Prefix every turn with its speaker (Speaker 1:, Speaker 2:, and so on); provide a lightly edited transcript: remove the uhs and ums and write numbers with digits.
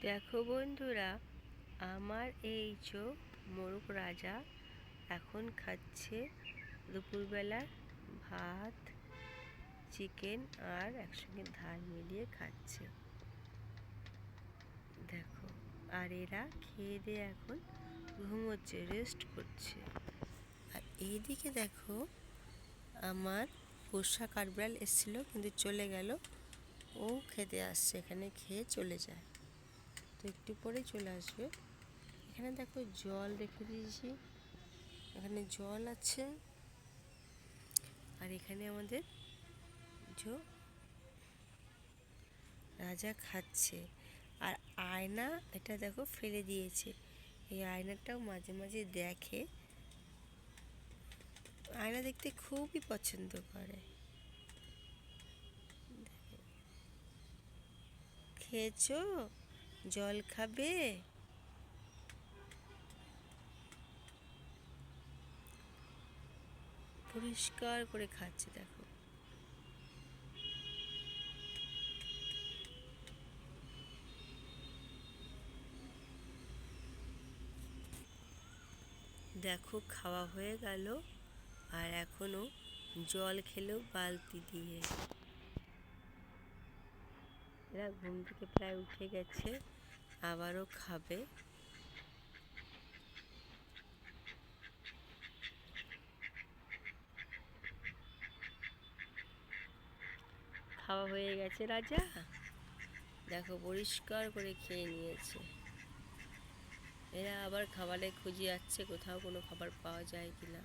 Speaker 1: দেখো বন্ধুরা, আমার এই মোরগ রাজা এখন খাচ্ছে দুপুরবেলার ভাত, চিকেন আর একসঙ্গে ধান মিলিয়ে খাচ্ছে। দেখো, আর এরা খেয়ে দিয়ে এখন ঘুমোচ্ছে, রেস্ট করছে। আর এইদিকে দেখো, আমার পোষা কাঠবিড়াল এসেছিল কিন্তু চলে গেল। ও খেতে আসছে, এখানে খেয়ে চলে যায়, তো একটু পরেই চলে আসবে। এখানে দেখো জল রেখে দিয়েছি, এখানে জল আছে। আর এখানে আমাদের রাজা খাচ্ছে। আর আয়না এটা দেখো ফেলে দিয়েছে, এই আয়নাটাও মাঝে মাঝে দেখে। আয়না দেখতে খুবই পছন্দ করে। খেয়েছো? জল খাবে? পরিষ্কার করে খাচ্ছে দেখো। দেখো খাওয়া হয়ে গেল, আর এখনো জল খেলো বালতি দিয়ে। এরা ঘুম থেকে প্রায় উঠে গেছে, আবারও খাবে। খাওয়া হয়ে গেছে রাজা, দেখো পরিষ্কার করে খেয়ে নিয়েছে। এরা আবার খাবারে খুঁজে যাচ্ছে কোথাও কোনো খাবার পাওয়া যায় কিনা।